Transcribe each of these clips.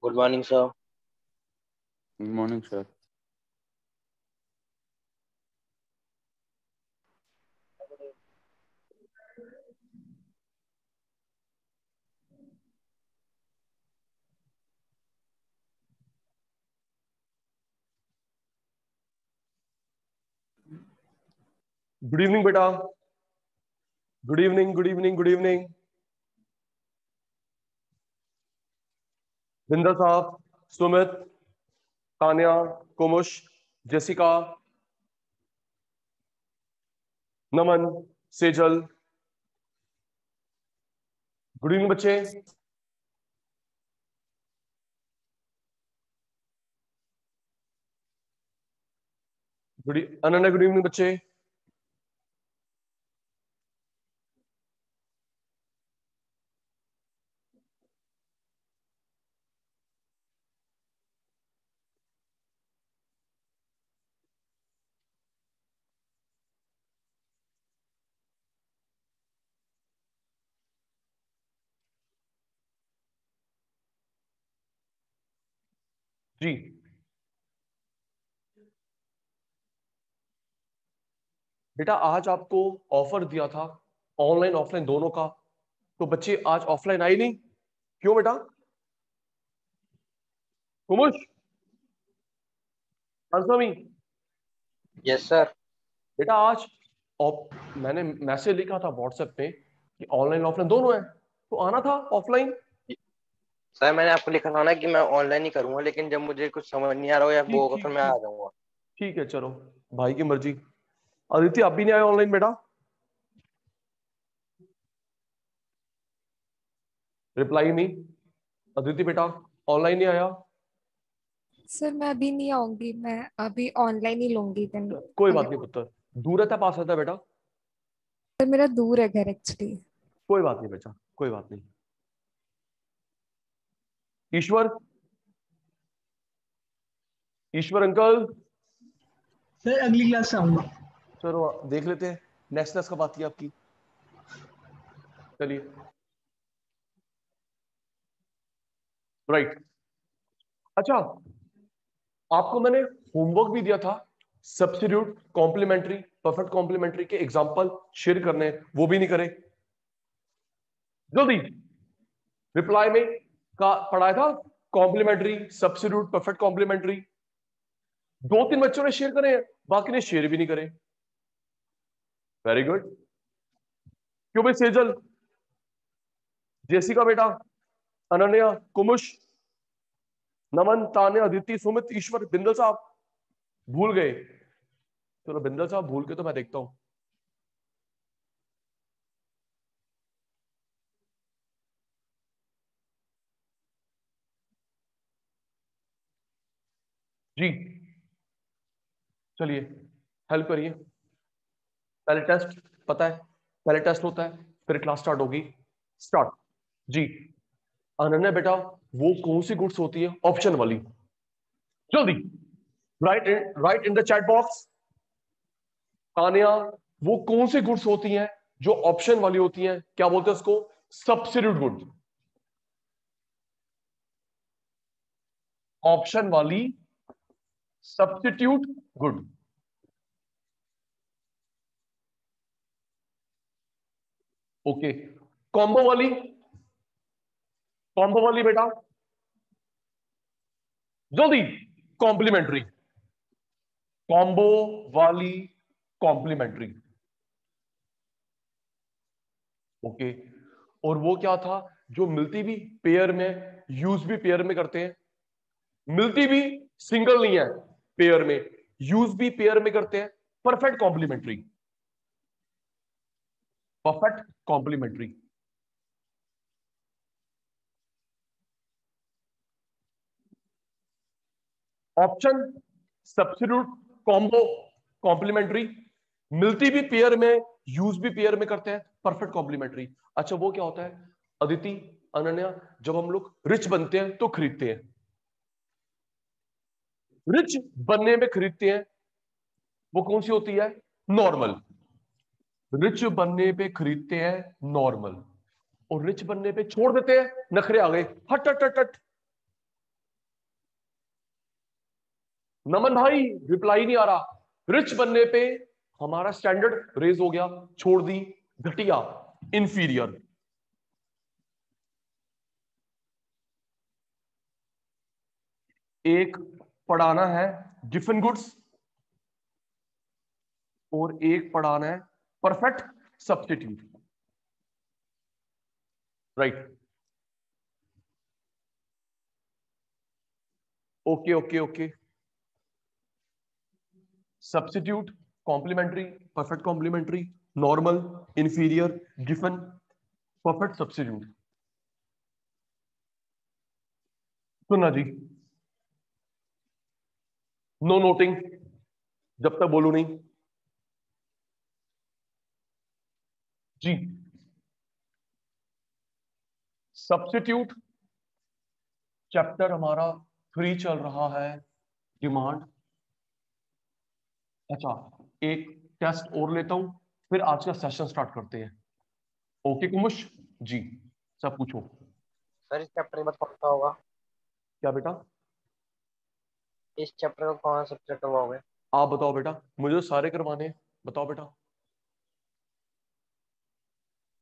Good morning sir. Good morning sir. Good evening बेटा। Good evening, good evening, good evening. Binder साहब, Sumit, Tanya, Kumush, Jessica, Naman, Sejal, good evening बच्चे। Ananya, good evening बच्चे। जी बेटा, आज आपको ऑफर दिया था ऑनलाइन ऑफलाइन दोनों का, तो बच्चे आज ऑफलाइन आए नहीं, क्यों बेटा? कुमुश, अंसमी, यस सर। बेटा आज मैंने मैसेज लिखा था व्हाट्सएप पे कि ऑनलाइन ऑफलाइन दोनों है, तो आना था ऑफलाइन। सर मैंने आपको लिखा था ना कि मैं ऑनलाइन ही करूंगा, लेकिन जब मुझे कुछ समझ नहीं आ रहा हो या वो ठीक होगा ठीक फिर मैं आ ठीक जाऊंगा। ठीक है, चलो भाई की मर्जी। अदिति, आप भी नहीं आए ऑनलाइन बेटा? Reply me. अदिति बेटा ऑनलाइन नहीं आया? सर मैं अभी नहीं आऊंगी, मैं अभी ऑनलाइन ही लूंगी दिन। कोई बात नहीं पुत्र, दूर रहता पास रहता बेटा? सर मेरा दूर है घर एक्चुअली। कोई बात नहीं बेटा, कोई बात नहीं। ईश्वर, ईश्वर अंकल। सर अगली क्लास से आऊंगा। चलो देख लेते हैं नेक्स्ट क्लास कब आती है आपकी। चलिए राइट। अच्छा, आपको मैंने होमवर्क भी दिया था, सब्स्टिट्यूट, कॉम्प्लीमेंट्री, परफेक्ट कॉम्प्लीमेंट्री के एग्जांपल शेयर करने हैं, वो भी नहीं करे। जल्दी रिप्लाई में का पढ़ाया था कॉम्प्लीमेंट्री, सब्स्टिट्यूट, परफेक्ट कॉम्प्लीमेंट्री। 2-3 बच्चों ने शेयर करे हैं, बाकी ने शेयर भी नहीं करे। Very good. क्यों भाई? सेजल, जेसिका बेटा, अनन्या, कुमुश, नमन, तान्या, अदिति, सुमित, ईश्वर, बिंदल साहब भूल गए। चलो बिंदल साहब भूल के तो मैं देखता हूं। जी चलिए हेल्प करिए। पहले टेस्ट पता है, पहले टेस्ट होता है फिर क्लास स्टार्ट होगी। स्टार्ट। जी अनन्या बेटा, वो कौन सी गुड्स होती है ऑप्शन वाली? जल्दी right in the chat box. Tanya, वो कौन सी गुड्स होती हैं जो ऑप्शन वाली होती हैं, क्या बोलते हैं उसको? Substitute good. ऑप्शन वाली सब्स्टिट्यूट गुड। ओके, कॉम्बो वाली? कॉम्बो वाली बेटा जल्दी। कॉम्प्लीमेंट्री। कॉम्बो वाली कॉम्प्लीमेंट्री। ओके, और वो क्या था जो मिलती भी पेयर में, यूज भी पेयर में करते हैं? मिलती भी सिंगल नहीं है, पेयर में, यूज भी पेयर में करते हैं। Perfect complementary. Perfect complementary. Option, substitute, combo, complementary. मिलती भी पेयर में, यूज भी पेयर में करते हैं, परफेक्ट कॉम्प्लीमेंट्री। अच्छा, वो क्या होता है अदिति, अनन्या? जब हम लोग रिच बनते हैं तो खरीदते हैं, रिच बनने में खरीदते हैं, वो कौन सी होती है? नॉर्मल। रिच बनने पे खरीदते हैं नॉर्मल, और रिच बनने पे छोड़ देते हैं, नखरे आ गए, हट हट हट हट। नमन भाई रिप्लाई नहीं आ रहा। रिच बनने पे हमारा स्टैंडर्ड रेज हो गया, छोड़ दी घटिया, इंफीरियर। एक पढ़ाना है गिवन गुड्स और एक पढ़ाना है perfect substitute, right. Okay okay okay. Substitute, complementary, perfect complementary, normal, inferior, given, perfect substitute. सुनना जी, नो नोटिंग जब तक बोलू नहीं जी। सब्स्टिट्यूट चैप्टर हमारा 3 चल रहा है, डिमांड। अच्छा, एक टेस्ट और लेता हूं, फिर आज का सेशन स्टार्ट करते हैं। ओके कुमुश जी, सब पूछो। सर इस चैप्टर के बाद कौन सा होगा? क्या बेटा? इस चैप्टर को कौन सा सब्जेक्ट करवाओगे? आप बताओ बेटा, मुझे तो सारे करवाने हैं, बताओ बेटा।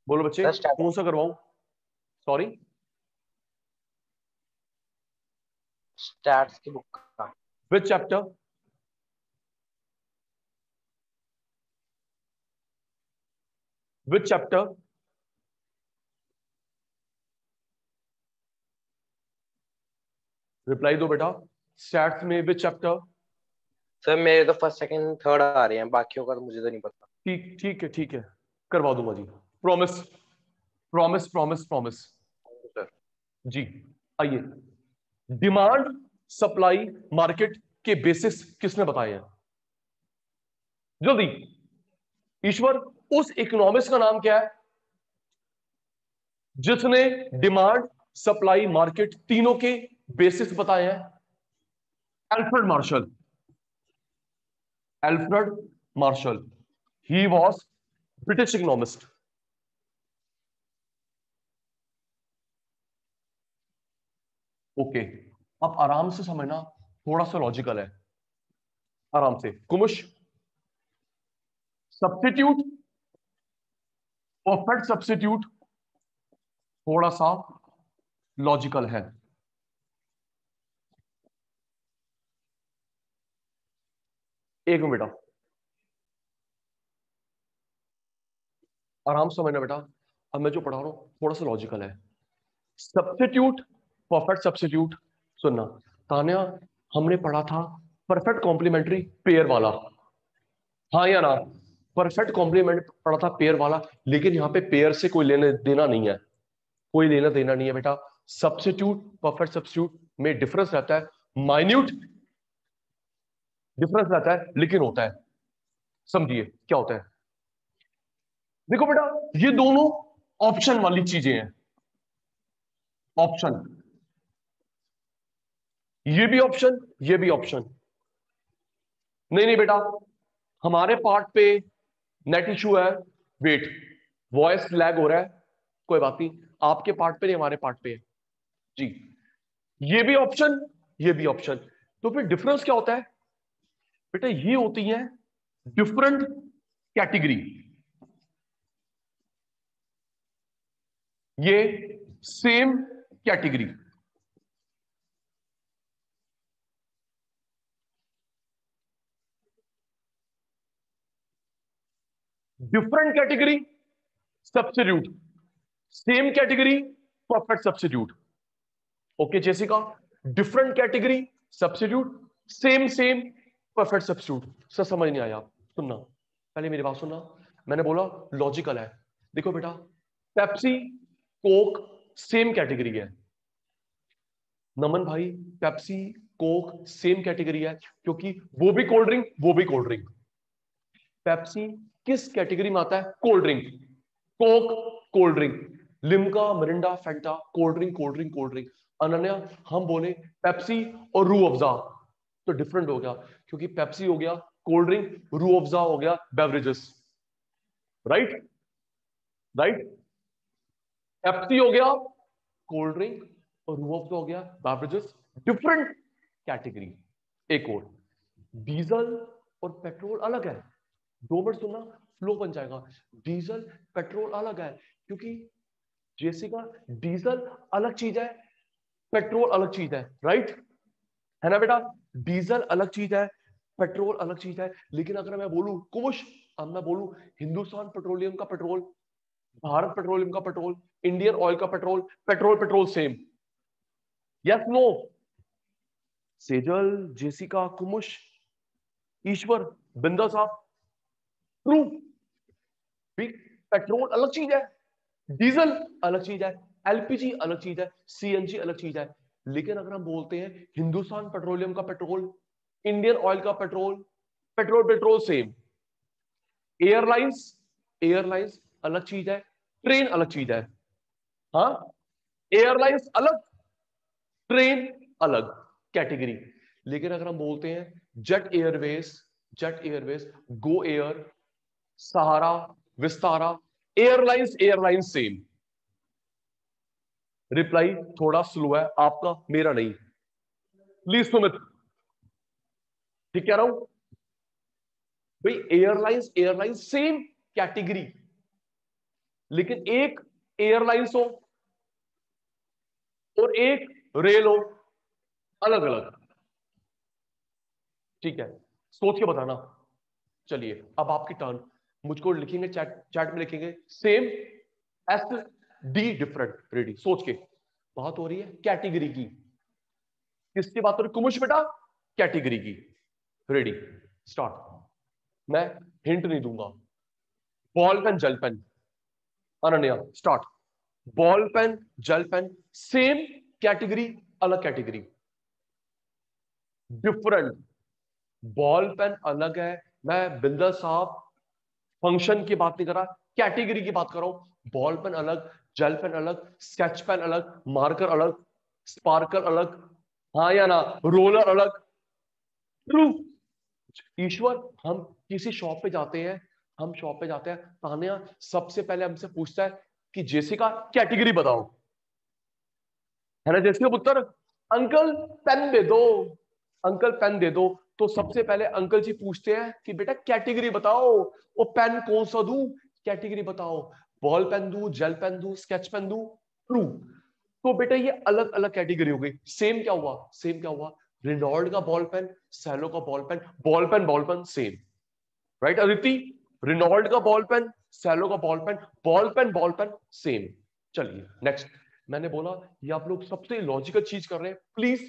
बोलो बच्चे, सर स्टार्ट कौन सा करवाऊं? सॉरी, स्टैट्स की बुक का। विच चैप्टर? विच चैप्टर? रिप्लाई दो बेटा। स्टैट्स में विच चैप्टर? सर मेरे तो फर्स्ट सेकंड थर्ड आ रहे हैं, बाकियों का तो मुझे तो नहीं पता। ठीक ठीक है, ठीक है, करवा दूंगा जी। Promise promise promise promise sir जी। आइए, डिमांड सप्लाई मार्केट के बेसिस किसने बताए हैं? जल्दी। ईश्वर, उस इकोनॉमिक्स का नाम क्या है जिसने डिमांड सप्लाई मार्केट तीनों के बेसिस बताए हैं? Alfred Marshall. Alfred Marshall, he was British economist. Okay, अब आराम से समझना, थोड़ा सा लॉजिकल है, आराम से। कुमुश, सब्स्टिट्यूट, परफेक्ट सब्स्टिट्यूट थोड़ा सा लॉजिकल है। एक मिनट बेटा, आराम से समझना बेटा, अब मैं जो पढ़ा रहा हूं थोड़ा सा लॉजिकल है। Substitute, perfect substitute. सुनना तान्या, हमने पढ़ा था परफेक्ट कॉम्प्लीमेंट्री पेयर वाला, हाँ या ना? परफेक्ट कॉम्प्लीमेंट पढ़ा था पेयर वाला, लेकिन यहां पे पेयर से कोई लेने देना नहीं है, कोई लेना देना नहीं है बेटा। सब्स्टिट्यूट परफेक्ट सब्स्टिट्यूट में डिफरेंस रहता है, माइन्यूट डिफरेंस रहता है, लेकिन होता है। समझिए क्या होता है। देखो बेटा, ये दोनों ऑप्शन वाली चीजें हैं, ऑप्शन, ये भी ऑप्शन, ये भी ऑप्शन। नहीं नहीं बेटा, हमारे पार्ट पे नेट इशू है, वेट, वॉइस लैग हो रहा है, कोई बात नहीं, आपके पार्ट पे नहीं हमारे पार्ट पे है जी। ये भी ऑप्शन, ये भी ऑप्शन। तो फिर डिफरेंस क्या होता है बेटा? ये होती है डिफरेंट कैटेगरी, ये same category. Different category substitute, same category perfect substitute. Okay Jessica, different category substitute, same same perfect substitute. Sir समझ नहीं आया? सुनना, पहले मेरी बात सुनना, मैंने बोला लॉजिकल है। देखो बेटा, पेप्सी कोक सेम कैटेगरी है। नमन भाई, पेप्सी कोक सेम कैटेगरी है, क्योंकि वो भी कोल्ड ड्रिंक, वो भी कोल्ड ड्रिंक। पेप्सी किस कैटेगरी में आता है? Cold drink. Coke cold drink, Limca Mirinda Fanta cold drink cold drink cold drink. Ananya, हम बोले पेप्सी और रू अफ़ज़ा तो डिफरेंट हो गया, क्योंकि पेप्सी हो गया कोल्ड ड्रिंक, रू अफ़ज़ा हो गया बेवरेजेस, राइट राइट। पेप्सी हो गया कोल्ड ड्रिंक और रू अफ़ज़ा हो गया बेवरेजेस, डिफरेंट कैटेगरी। एक और, डीजल और पेट्रोल अलग है। 2 मिनट सुनना, फ्लो बन जाएगा। डीजल पेट्रोल अलग है, क्योंकि जेसिका डीजल अलग चीज है, पेट्रोल अलग चीज है, राइट है ना बेटा? डीजल अलग चीज है, पेट्रोल अलग चीज है। लेकिन अगर मैं बोलूं कुश, अब मैं बोलूं हिंदुस्तान पेट्रोलियम का पेट्रोल, भारत पेट्रोलियम का पेट्रोल, इंडियन ऑयल का petrol, petrol petrol same, yes no? Sejal, Jessica, Kumush, Ishwar, Binda साहब, ट्रू। पेट्रोल अलग चीज है, डीजल अलग चीज है, एलपीजी अलग चीज है, सीएनजी अलग चीज है। लेकिन अगर हम बोलते हैं हिंदुस्तान पेट्रोलियम का पेट्रोल, इंडियन ऑयल का petrol, petrol petrol same. Airlines, airlines अलग चीज है, ट्रेन अलग चीज है। हाँ, एयरलाइंस अलग, ट्रेन अलग कैटेगरी। लेकिन अगर हम बोलते हैं Jet Airways, Jet Airways, Go Air, Sahara, Vistara, airlines airlines same. Reply थोड़ा स्लो है आपका, मेरा नहीं। प्लीज सुमित, ठीक कह रहा हूं भाई? एयरलाइंस एयरलाइंस सेम कैटेगरी, लेकिन एक एयरलाइंस हो और एक रेल हो, अलग अलग। ठीक है, सोच के बताना। चलिए अब आपकी टर्न। मुझको लिखेंगे, चैट चैट में लिखेंगे same, S D different. Ready? सोच के। बात हो रही है कैटेगरी की। किसकी बात हो रही? कुमुश बेटा, कैटेगरी की। Ready, start. मैं हिंट नहीं दूंगा। Ball pen, gel pen. Ananya, start. Ball pen, gel pen same category, अलग कैटेगरी, डिफरेंट। बॉल पेन अलग है, मैं बिंदर साहब फंक्शन की बात नहीं कर रहा, कैटेगरी की बात कर रहा हूं। बॉल पेन अलग, जेल पेन अलग, स्केच पेन अलग, मार्कर अलग, स्पार्कल अलग, हाँ या ना? रोलर अलग, ट्रू। ईश्वर, हम किसी शॉप पे जाते हैं, हम शॉप पे जाते हैं, तान्या सबसे पहले हमसे पूछता है कि जेसिका कैटेगरी बताओ, है ना? जेसिका पुत्र, अंकल पेन दे दो, अंकल पेन दे दो। तो सबसे पहले अंकल जी पूछते हैं कि बेटा कैटेगरी बताओ, वो पेन कौन सा दूं, कैटेगरी बताओ। बॉल पेन दूं, जेल पेन दूं, स्केच पेन दूं, ट्रू। तो बेटा ये अलग अलग कैटेगरी हो गई। सेम क्या हुआ? सेम क्या हुआ? रिनॉल्ड का बॉल पेन, सैलो का ball pen same, right Aditi? Reynolds का बॉल पेन, सैलो का बॉल पेन सेम। चलिए नेक्स्ट। मैंने बोला ये आप लोग सबसे लॉजिकल चीज कर रहे हैं, प्लीज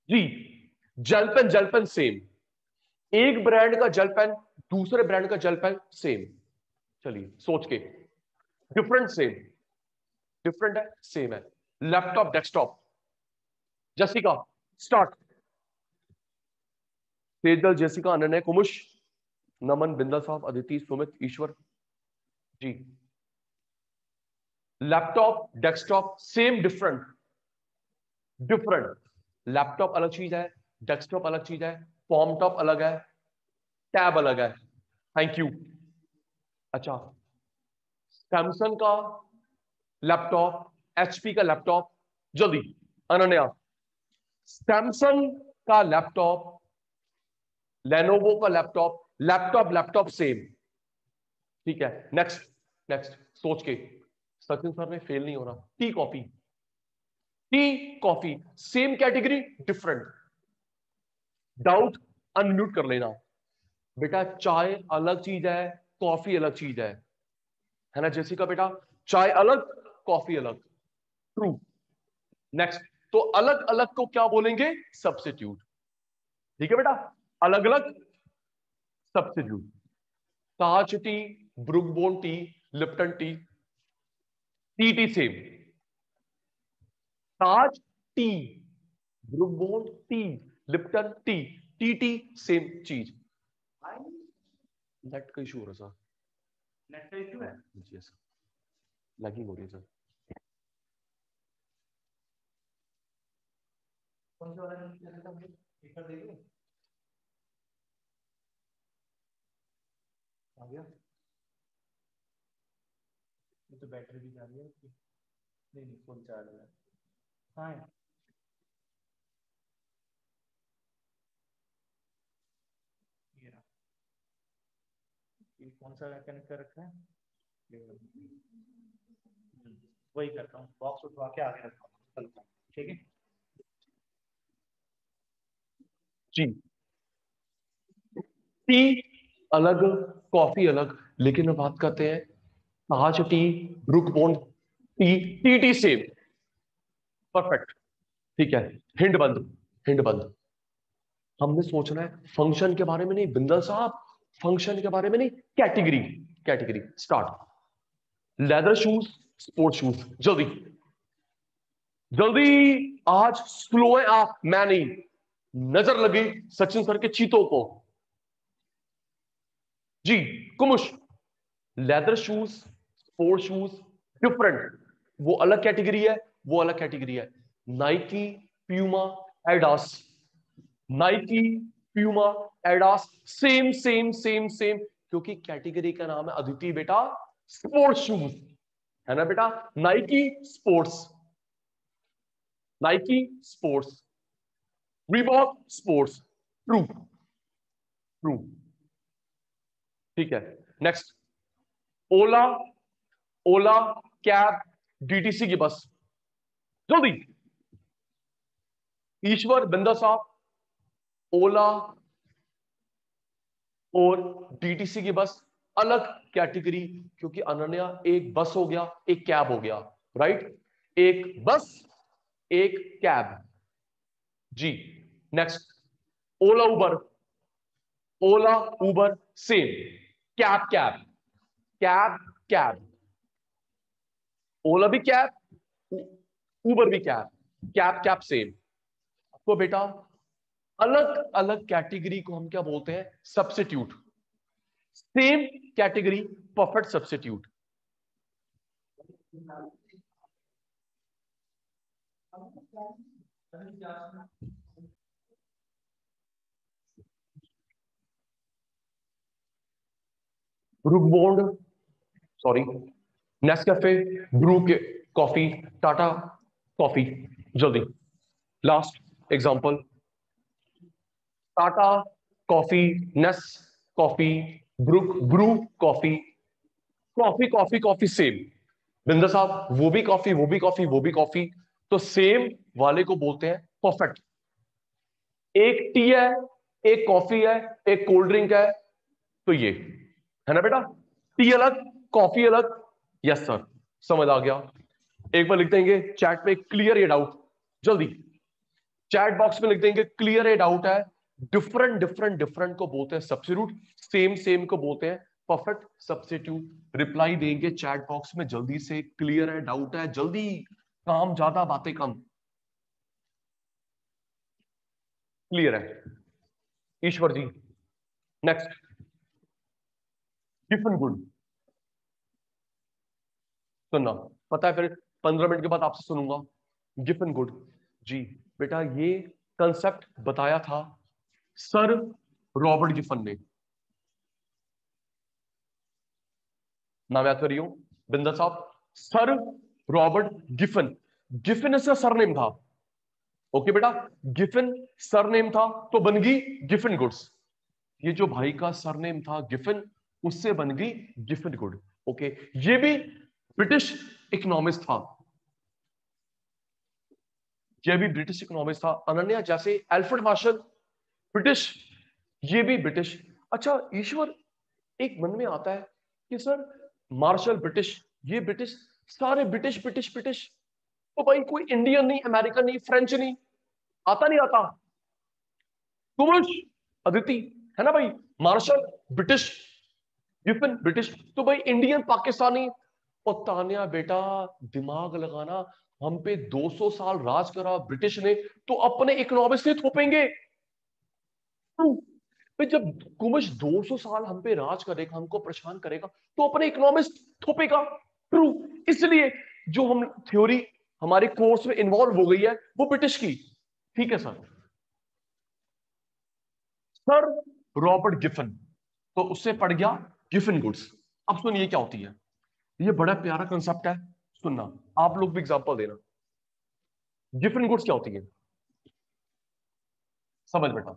जी। जेल पेन सेम, एक ब्रांड का जेल पेन दूसरे ब्रांड का जेल पेन सेम। चलिए सोच के, डिफरेंट सेम, डिफरेंट है सेम है। Laptop, desktop, Jessica start. Tejal, Jessica, Ananya, Kumush, Naman, Bindal साहब, Aditi, Sumit, Ishwar ji. Laptop, desktop same, different, different. Laptop अलग चीज है, डेस्कटॉप अलग चीज है, फॉर्म टॉप अलग है, टैब अलग है। Thank you. अच्छा, सैमसंग का लैपटॉप, एचपी का लैपटॉप, जल्दी अनन्या। सैमसंग का लैपटॉप, लेनोवो का लैपटॉप, लैपटॉप लैपटॉप सेम। ठीक है, नेक्स्ट नेक्स्ट। सोच के, सचिन सर ने फेल नहीं हो रहा। Tea coffee, tea coffee same category, different. Doubt unmute कर लेना बेटा। चाय अलग चीज है, कॉफी अलग चीज है ना जेसिका बेटा? चाय अलग, कॉफी अलग, ट्रू। नेक्स्ट। तो अलग अलग को क्या बोलेंगे? सब्स्टिट्यूट। ठीक है बेटा, अलग अलग substitute. Taj tea, Brooke Bond tea, Lipton tea, tea tea same. Taj tea, Brooke Bond tea, Lipton tea, tea tea same चीज। नेट का इशू हो रहा सर, नेट का इशू है जी सर, लैगिंग हो रही है सर। कौन सा वाला स्पीकर देखिए आ गया? ये तो बैटरी भी जा रही है उसकी। नहीं नहीं, फुल चार्ज है। हाँ है। कौन सा कनेक्ट कर रखा है, वही करता हूँ, बॉक्स उठवा के आगे रखता हूँ, ठीक है जी। टी अलग, कॉफी अलग, लेकिन हम बात करते हैं Taj tea, Brooke Bond tea, tea tea same, perfect, ठीक है। हिंड बंद, हिंड बंद। हमने सोचना है फंक्शन के बारे में नहीं बिंदल साहब, फंक्शन के बारे में नहीं, category, category start. Leather shoes, sport shoes, जल्दी जल्दी, आज स्लो है आप, मैं नहीं। नजर लगी सचिन सर के चीतों को जी। Kumush, leather shoes, sport shoes different, वो अलग कैटेगरी है, वो अलग कैटेगरी है। Nike, Puma, Adidas, Nike, Puma, Adidas, same same same same, क्योंकि कैटेगरी का नाम है अदिति बेटा स्पोर्ट्स शूज, है ना बेटा। Nike sports, Nike sports, Reebok sports, true true, ठीक है। नेक्स्ट, ओला, ओला कैब, डीटीसी की बस, जल्दी। ईश्वर, बिंदा साहब, ओला और डीटीसी की बस अलग कैटेगरी, क्योंकि अनन्या एक बस हो गया, एक कैब हो गया, राइट, एक बस एक कैब जी। Next, Ola Uber, Ola Uber same, cab cab, cab cab, Ola भी कैब, उबर भी कैब, कैब कैब सेम। तो बेटा अलग अलग कैटेगरी को हम क्या बोलते हैं, substitute. Same category perfect substitute. Brooke Bond, sorry, Nescafe, Bru के कॉफी, टाटा कॉफी, जल्दी। Last example, Tata coffee, Nes coffee, Brooke Bru coffee, coffee coffee coffee same. Binder साहब वो भी कॉफी, वो भी कॉफी, वो भी कॉफी, तो सेम वाले को बोलते हैं परफेक्ट। एक टी है, एक कॉफी है, एक कोल्ड ड्रिंक है, तो ये है ना बेटा, टी अलग, कॉफी अलग, यस सर, समझ आ गया। एक बार लिख देंगे चैट पे क्लियर ये डाउट, जल्दी चैट बॉक्स में लिख देंगे क्लियर ये डाउट है। डिफरेंट डिफरेंट डिफरेंट को बोलते हैं सब्स्टिट्यूट, सेम सेम को बोलते हैं परफेक्ट सब्स्टिट्यूट। रिप्लाई देंगे चैट बॉक्स में जल्दी से, क्लियर है, डाउट है, जल्दी, काम ज्यादा बातें कम, क्लियर है। ईश्वर जी, नेक्स्ट, गिफन गुड, सुनना पता है, फिर 15 मिनट के बाद आपसे सुनूंगा। गिफन गुड जी बेटा, ये कंसेप्ट बताया था सर रॉबर्ट गिफन ने, नाम याद करियो बिंदर साहब, सर रॉबर्ट गिफन, गिफन इसका सरनेम था, ओके बेटा, गिफन सरनेम था तो बन गई गिफन गुड्स। ये जो भाई का सरनेम था गिफन, उससे बन गई गिफन गुड, ओके। ये भी ब्रिटिश इकोनॉमिस्ट था, ये भी ब्रिटिश इकोनॉमिस्ट था। अनन्या जैसे एल्फ्रेड मार्शल ब्रिटिश, ये भी ब्रिटिश। अच्छा ईश्वर, एक मन में आता है कि सर मार्शल ब्रिटिश, ये ब्रिटिश, सारे ब्रिटिश ब्रिटिश ब्रिटिश, तो भाई कोई इंडियन नहीं, अमेरिकन नहीं, फ्रेंच नहीं, आता नहीं आता? कुमुश, अदिति, है ना भाई, मार्शल ब्रिटिश, गिफन ब्रिटिश, तो भाई इंडियन पाकिस्तानी। और तान्या बेटा दिमाग लगाना, हम पे 200 साल राज करा ब्रिटिश ने, तो अपने इकोनॉमिक्स से थोपेंगे। फिर जब कुमश 200 साल हम पे राज करेगा, हमको परेशान करेगा, तो अपने इकोनॉमिक्स थोपेगा, ट्रू। इसलिए जो हम थ्योरी हमारे कोर्स में इन्वॉल्व हो गई है वो ब्रिटिश की, ठीक है सर। सर रॉबर्ट गिफन, तो उससे पड़ गया गिफन गुड्स। अब सुनिए क्या होती है, ये बड़ा प्यारा कंसेप्ट है, सुनना, आप लोग भी एग्जांपल देना। गिफन गुड्स क्या होती है, समझ बेटा,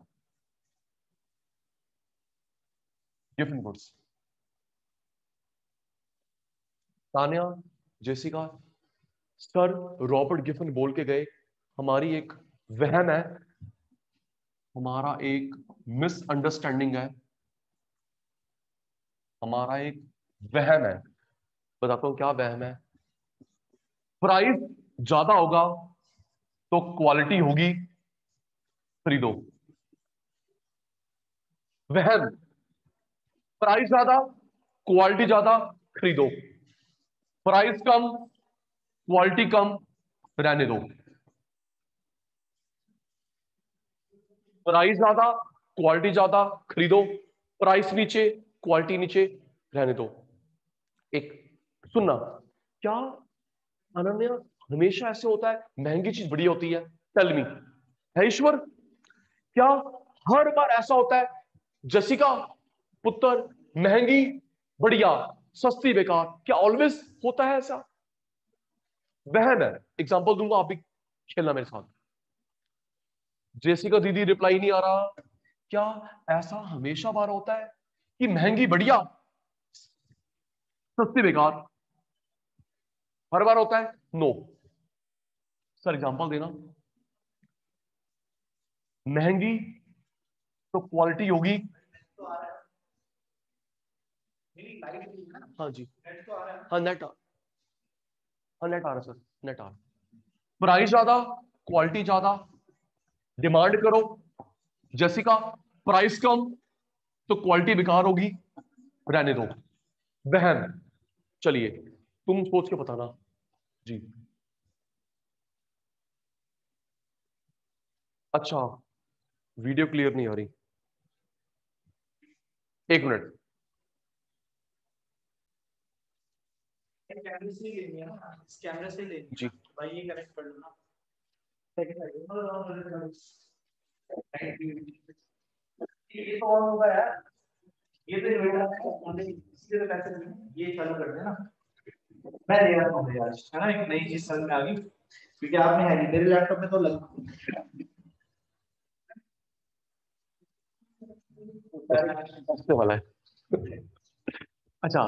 Giffen goods Tanya, Jessica, sir Robert Giffen बोल के गए हमारी एक वहम है, हमारा एक मिसअंडरस्टैंडिंग है, हमारा एक वहम है। बताता हूं क्या वहम है। प्राइस ज्यादा होगा तो क्वालिटी होगी, खरीदो। वहम, प्राइस ज्यादा क्वालिटी ज्यादा, खरीदो। प्राइस कम क्वालिटी कम, रहने दो। प्राइस ज्यादा क्वालिटी ज्यादा, खरीदो। प्राइस नीचे क्वालिटी नीचे, रहने दो। एक सुनना, क्या अनन्या हमेशा ऐसे होता है महंगी चीज बढ़िया होती है? Tell me. है ईश्वर, क्या हर बार ऐसा होता है जसिका पुत्र महंगी बढ़िया सस्ती बेकार? क्या ऑलवेज होता है ऐसा? वहम है। एग्जांपल दूंगा, आप भी खेलना मेरे साथ। जेसिका दीदी रिप्लाई नहीं आ रहा। क्या ऐसा हमेशा बार होता है कि महंगी बढ़िया सस्ती बेकार? हर बार होता है? नो। सर एग्जांपल देना। महंगी तो क्वालिटी होगी। हाँ जी, हाँ नेट, हाँ नेट आ रहा सर, नेट आ रहा। प्राइस ज्यादा क्वालिटी ज्यादा, डिमांड करो जैसिका। प्राइस कम तो क्वालिटी बेकार होगी, रहने दो। वहम। चलिए तुम सोच के बताना जी। अच्छा, वीडियो क्लियर नहीं आ रही, एक मिनट। कैमरे से ही लेनी है ना, इस कैमरे से ही लेनी जी है भाई, ये कनेक्ट कर लो ना। ये तो ऑन होगा यार, ये तो इसलिए तो कैसे ये चालू कर देना। मैं ले आता हूँ यार, है ना, एक नई चीज समझ में आ गई, क्योंकि आपने है नहीं मेरे लैपटॉप में तो वाला है। अच्छा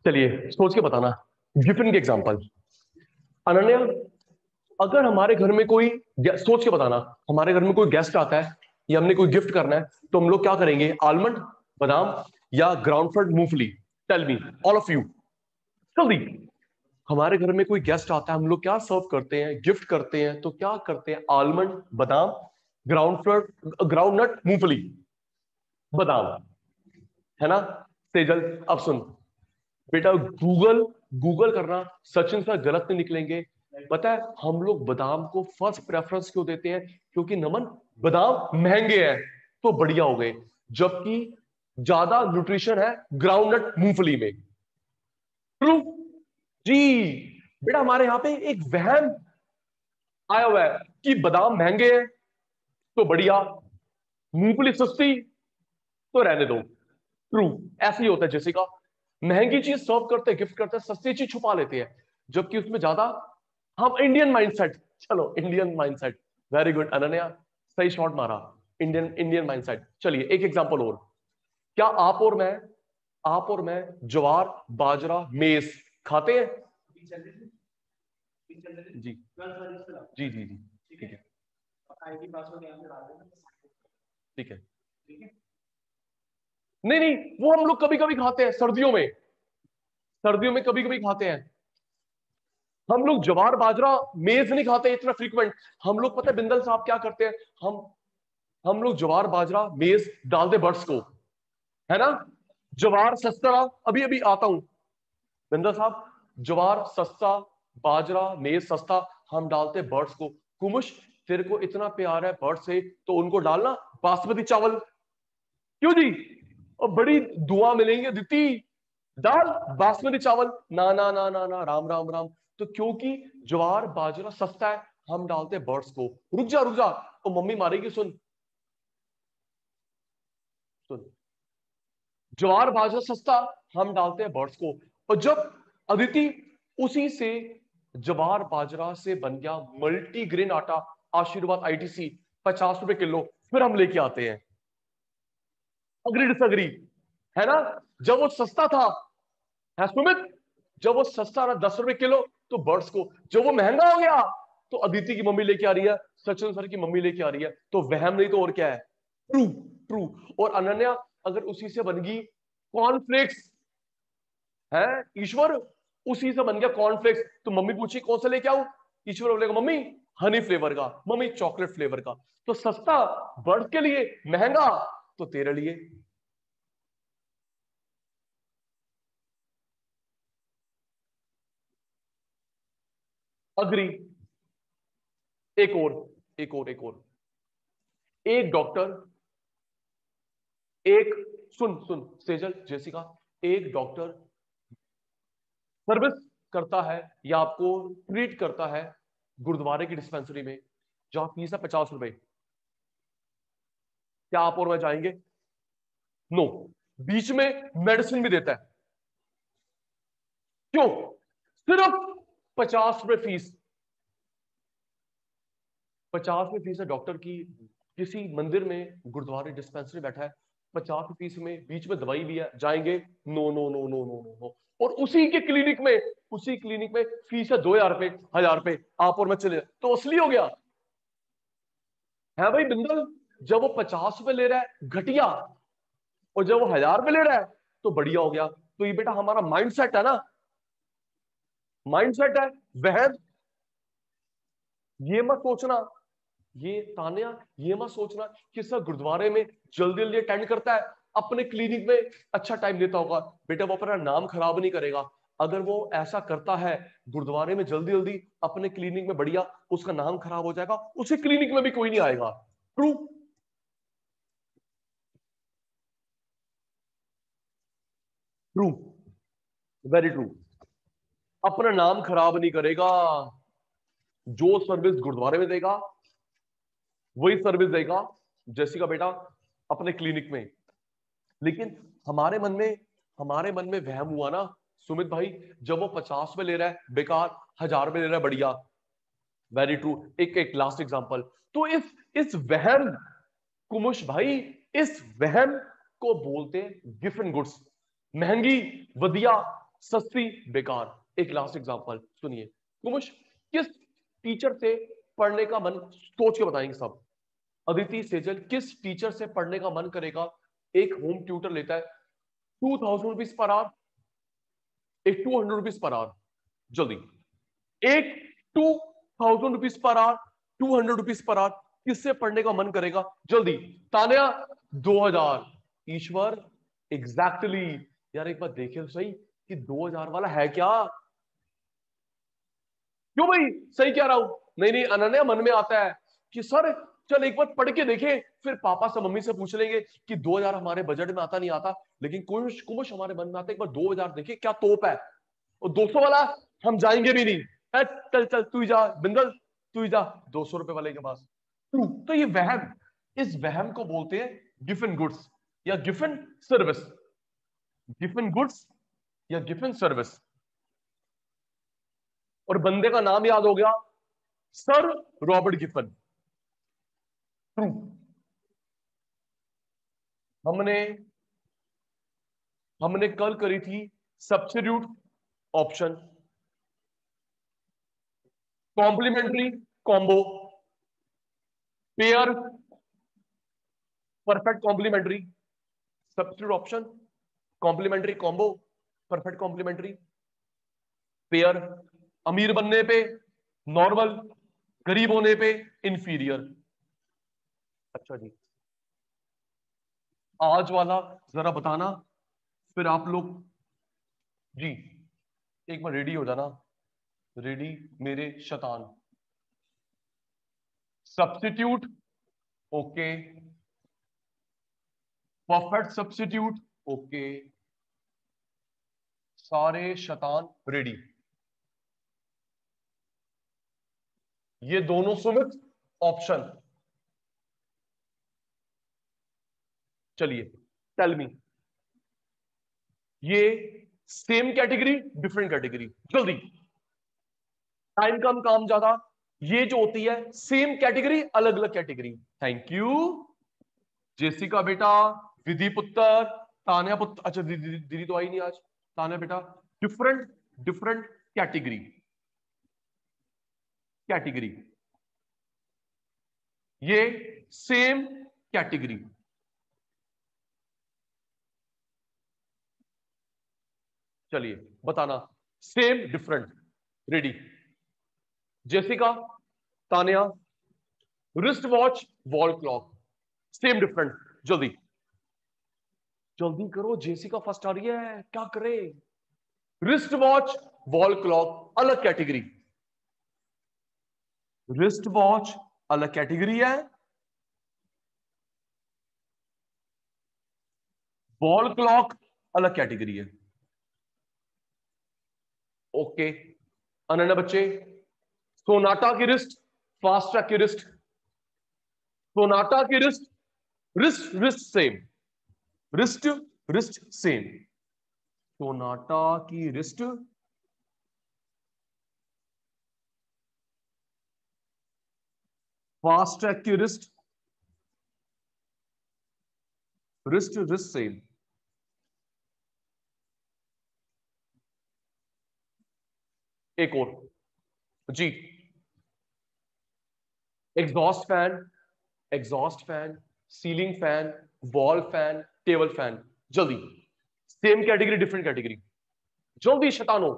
चलिए सोच के बताना। गिफ्ट के एग्जांपल। अनन्या, अगर हमारे घर में कोई, सोच के बताना, हमारे घर में कोई गेस्ट आता है या हमने कोई गिफ्ट करना है तो हम लोग क्या करेंगे? आलमंड, बादाम या ग्राउंडनट, मूंगफली? Tell me all of you, जल्दी। हमारे घर में कोई गेस्ट आता है, हम लोग क्या सर्व करते हैं? गिफ्ट करते हैं तो क्या करते हैं? आलमंड, बादाम, ग्राउंडनट, मूंगफली, बादाम, है ना? तेजल अब सुन बेटा, गूगल गूगल करना, सचिन सर गलत नहीं निकलेंगे। पता है हम लोग बादाम को फर्स्ट प्रेफरेंस क्यों देते हैं? क्योंकि नमन बादाम महंगे हैं तो बढ़िया हो गए, जबकि ज्यादा न्यूट्रिशन है ग्राउंडनट मूंगफली में। ट्रू जी। बेटा हमारे यहां पे एक वहम आया हुआ है कि बादाम महंगे हैं तो बढ़िया, मूंगफली सस्ती तो रहने दो। ट्रू, ऐसे ही होता है जैसिका। महंगी चीज सर्व करते हैं, गिफ्ट करते हैं, सस्ती चीज छुपा लेते हैं, जबकि उसमें ज्यादा। हम इंडियन माइंडसेट, चलो Indian mindset, very good Ananya, सही शॉट मारा। Indian Indian mindset. चलिए एक एग्जांपल और। क्या आप और मैं ज्वार बाजरा मेज खाते हैं? जी जी जी जी, ठीक है ठीक है। नहीं नहीं, वो हम लोग कभी कभी खाते हैं, सर्दियों में कभी कभी खाते हैं। हम लोग ज्वार बाजरा मेज नहीं खाते इतना फ्रीक्वेंट। हम लोग पता है बिंदल साहब क्या करते हैं? हम लोग ज्वार बाजरा मेज डाल दे बर्ड्स को, है ना? ज्वार सस्ता, अभी अभी आता हूं बिंदल साहब। ज्वार सस्ता, बाजरा मेज सस्ता, हम डालते बर्ड्स को। कुमुश, तेरे को इतना प्यार है बर्ड से तो उनको डालना बासमती चावल। क्यों जी? और बड़ी दुआ मिलेंगे दीदी, दाल बासमती चावल। ना ना ना ना ना, राम राम राम। तो क्योंकि ज्वार बाजरा सस्ता है हम डालते बर्ड्स को। रुक जा, तो मम्मी मारेगी। सुन सुन, ज्वार बाजरा सस्ता हम डालते हैं बर्ड्स को। और जब अदिति उसी से ज्वार बाजरा से बन गया मल्टीग्रेन आटा आशीर्वाद आईटीसी 50 रुपए किलो, फिर हम लेके आते हैं। अग्री डिसअग्री, है ना? जब वो सस्ता था, है सुमित, जब वो सस्ता रहा 10 रुपए किलो तो बर्ड्स को, जब वो महंगा हो गया तो अदिति की मम्मी लेके आ रही है, सचिन सर की मम्मी लेके आ रही है। तो वहम नहीं तो और क्या है, ट्रू। ट्रू। और अनन्या अगर उसी से बन गई कॉर्नफ्लेक्स है, ईश्वर उसी से बन गया कॉर्नफ्लेक्स, तो मम्मी पूछी कौन सा लेके आऊं, ईश्वर बोलेगा मम्मी हनी फ्लेवर का, मम्मी चॉकलेट फ्लेवर का। तो सस्ता बर्ड के लिए, महंगा तो तेरे लिए। अग्री। एक और, एक और, एक और। एक डॉक्टर, एक, सुन सुन सेजल जेसिका, एक डॉक्टर सर्विस करता है या आपको ट्रीट करता है गुरुद्वारे की डिस्पेंसरी में, जहां फीस है 50 रुपए। क्या आप और मैं जाएंगे? नो। बीच में मेडिसिन भी देता है। क्यों? सिर्फ 50 रुपए फीस। 50 रुपए फीस है डॉक्टर की, किसी मंदिर में गुरुद्वारे डिस्पेंसरी बैठा है, 50 फीस में, बीच में दवाई भी है, जाएंगे? No no no no no no no. और उसी के क्लिनिक में, उसी क्लिनिक में फीस है 2000 रुपए, 1000 रुपए, आप और मैं चले तो असली हो गया है भाई बिंदल। जब वो 50 रुपए ले रहा है घटिया, और जब वो 1000 रुपए ले रहा है तो बढ़िया हो गया। तो ये बेटा हमारा माइंडसेट है ना, माइंडसेट है वह। ये मत सोचना, ये तान्या ये मत सोचना कि सर गुरुद्वारे में जल्दी जल्दी अटेंड करता है, अपने क्लिनिक में अच्छा टाइम देता होगा। बेटा वो अपना नाम खराब नहीं करेगा। अगर वो ऐसा करता है गुरुद्वारे में जल्दी जल्दी, अपने क्लिनिक में बढ़िया, उसका नाम खराब हो जाएगा, उसी क्लिनिक में भी कोई नहीं आएगा। ट्रू। True, very true. अपना नाम खराब नहीं करेगा। जो सर्विस गुरुद्वारे में देगा वही सर्विस देगा जेसिका बेटा अपने क्लिनिक में। लेकिन हमारे मन में वहम हुआ ना सुमित भाई, जब वो 50 में ले रहा है बेकार, 1000 में ले रहा है बढ़िया। Very true. एक लास्ट एग्जांपल। तो इस वहम, कुमुश भाई, इस वहम को बोलते हैं गिफन गुड्स। महंगी, वधिया, सस्ती, बेकार। एक लास्ट एग्जांपल सुनिए। कुमुश, किस टीचर से पढ़ने का मन, सोच के बताएंगे सब। अदिति, सेजल, किस टीचर से पढ़ने का मन करेगा? एक होम ट्यूटर लेता है 2000 रुपीज पर आवर, एक 200 रुपीज पर आवर। जल्दी, एक 2000 rupees per hour, 200 rupees per hour, किससे पढ़ने का मन करेगा? जल्दी। तान्या 2000। ईश्वर एग्जैक्टली। यार एक बार देखे तो सही कि 2000 वाला है क्या? क्यों भाई, सही कह रहा हूं? नहीं नहीं अनन्या, मन में आता है कि सर चल एक बार पढ़ के देखें, फिर पापा से मम्मी से पूछ लेंगे कि 2000 हमारे बजट में आता नहीं आता। लेकिन कुछ हमारे मन में आता है एक बार 2000 देखे क्या तोप है। और 200 वाला हम जाएंगे भी नहीं। चल चल तू ही जा बिंदल, तू ही जा 200 रुपए वाले के पास। तो ये वहम, इस वहम को बोलते हैं गिफन गुड्स या गिफन सर्विस। गिफन गुड्स या गिफन सर्विस। और बंदे का नाम याद हो गया, सर रॉबर्ट गिफन। ट्रू। हमने कल करी थी substitute option, complementary combo, pair, perfect complementary. Substitute option, complementary combo, perfect complementary, pair. अमीर बनने पे नॉर्मल, गरीब होने पे इंफीरियर। अच्छा जी, आज वाला जरा बताना, फिर आप लोग जी एक बार रेडी हो जाना। रेडी मेरे शैतान। Substitute okay, perfect substitute okay, सारे शैतान रेडी। ये दोनों सुमित ऑप्शन। चलिए टेल मी, ये सेम कैटेगरी डिफरेंट कैटेगरी। जल्दी, टाइम कम काम ज्यादा। ये जो होती है सेम कैटेगरी अलग अलग कैटेगरी। थैंक यू जेसिका बेटा, विधि पुत्र, तान्या पुत्र। अच्छा दीदी तो आई नहीं आज। तान्या बेटा डिफरेंट डिफरेंट कैटेगरी, कैटेगरी, ये सेम कैटेगरी। चलिए बताना, same different. Ready? Jessica, Tania, wrist watch, wall clock, same different. जल्दी जल्दी करो, जेसिका फर्स्ट आ रही है, क्या करे? रिस्ट वॉच, वॉल क्लॉक अलग कैटेगरी, रिस्ट वॉच अलग कैटेगरी है, वॉल क्लॉक अलग कैटेगरी है। ओके अनन्या बच्चे, सोनाटा की रिस्ट, फास्ट ट्रैक की रिस्ट, सोनाटा की wrist, wrist wrist same, wrist wrist same, Sonata की रिस्ट, फास्ट ट्रैक की रिस्ट, रिस्ट रिस्ट सेम। एक और जी, exhaust fan, exhaust fan, ceiling fan, wall fan, table fan. जल्दी, same category different category, जल्दी शैतानो।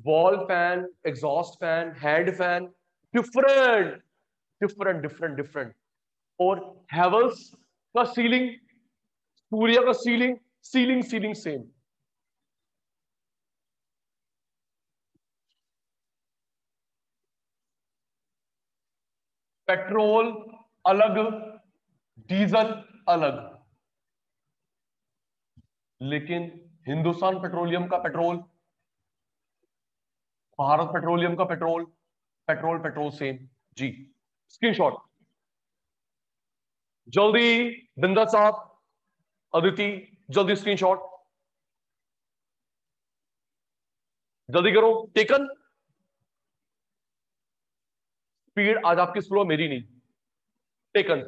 Wall fan, exhaust fan, hand fan, different different different different. और हैवल्स का ceiling, Surya का ceiling, ceiling ceiling same. Petrol अलग, डीजल अलग, लेकिन हिंदुस्तान पेट्रोलियम का पेट्रोल, भारत पेट्रोलियम का पेट्रोल, पेट्रोल पेट्रोल सेम। जी स्क्रीनशॉट जल्दी, बिंदा साहब, अदिति जल्दी स्क्रीनशॉट, जल्दी करो। टेकन, स्पीड आज आपकी स्लो, मेरी नहीं। Taken,